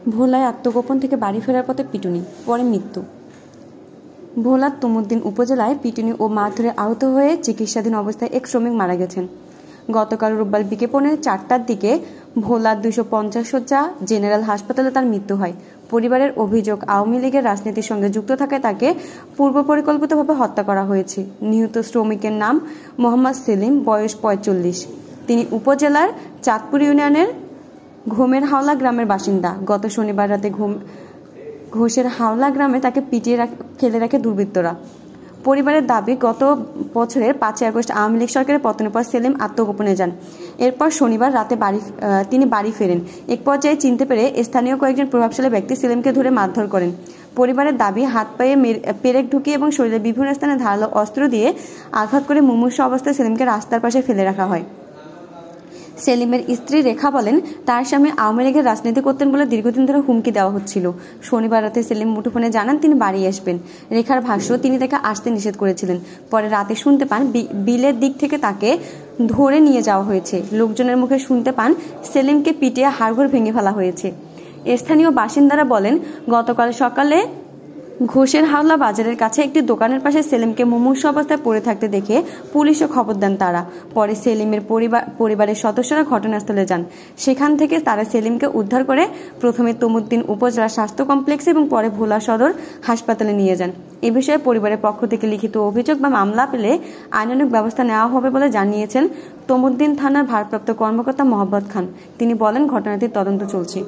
ভোলায় আত্মগোপন থেকে বাড়ি ফেরার পথে পিটুনি, পরে মৃত্যু। ভোলার তমুদ্দিন উপজেলায় পিটুনি ও মারধরে আহত হয়ে চিকিৎসাধীন অবস্থায় এক শ্রমিক মারা গেছেন। গতকাল রোববার বিকেল 4টার দিকে ভোলার 250 শয্যা জেনারেল হাসপাতালে তার মৃত্যু হয়। পরিবারের অভিযোগ, আওয়ামী লীগের রাজনীতির সঙ্গে যুক্ত থাকায় তাকে পূর্ব পরিকল্পিতভাবে হত্যা করা হয়েছে। নিহত শ্রমিকের নাম মোহাম্মদ সেলিম, বয়স 45। তিনি উপজেলার চাঁদপুর ইউনিয়নের ঘোমের হাওলা গ্রামের বাসিন্দা। গত শনিবার রাতে ঘোষের হাওলা গ্রামে তাকে পিটিয়ে ফেলে রাখে দুর্বৃত্তরা। পরিবারের দাবি, গত বছরের 5 আগস্ট আওয়ামী লীগ সরকারের পতনের পর সেলিম আত্মগোপনে যান। এরপর শনিবার রাতে তিনি বাড়ি ফেরেন। এক পর্যায়ে চিনতে পেরে স্থানীয় কয়েকজন প্রভাবশালী ব্যক্তি সেলিমকে ধরে মারধর করেন। পরিবারের দাবি, হাত পায়ে পেরেক ঢুকিয়ে এবং শরীরের বিভিন্ন স্থানে ধারালো অস্ত্র দিয়ে আঘাত করে মুমূর্ষু অবস্থায় সেলিমকে রাস্তার পাশে ফেলে রাখা হয়। সেলিমের স্ত্রী রেখা বলেন, তার স্বামী আওয়ামী লীগের রাজনীতি করতেন বলে দীর্ঘদিন ধরে হুমকি দেওয়া হচ্ছিল। শনিবার রাতে সেলিম মুঠোফোনে জানান তিনি বাড়ি আসবেন। রেখার ভাষ্য, তিনি তাকে আসতে নিষেধ করেছিলেন। পরে রাতে শুনতে পান বিলের দিক থেকে তাকে ধরে নিয়ে যাওয়া হয়েছে। লোকজনের মুখে শুনতে পান সেলিমকে পিটিয়ে হাড়গোড় ভেঙে ফেলা হয়েছে। স্থানীয় বাসিন্দারা বলেন, গতকাল সকালে ঘোষের হাওলা বাজারের কাছে একটি দোকানের পাশে সেলিমকে মুমূর্ষু অবস্থায় পড়ে থাকতে দেখে পুলিশে খবর দেন তারা। পরে সেলিমের পরিবারের সদস্যরা ঘটনাস্থলে যান। সেখান থেকে তারা সেলিমকে উদ্ধার করে প্রথমে তমুদ্দিন উপজেলা স্বাস্থ্য কমপ্লেক্সে এবং পরে ভোলা সদর হাসপাতালে নিয়ে যান। এ বিষয়ে পরিবারের পক্ষ থেকে লিখিত অভিযোগ বা মামলা পেলে আইনানুগ ব্যবস্থা নেওয়া হবে বলে জানিয়েছেন তমুদ্দিন থানার ভারপ্রাপ্ত কর্মকর্তা মোহাম্মদ খান। তিনি বলেন, ঘটনাটির তদন্ত চলছে।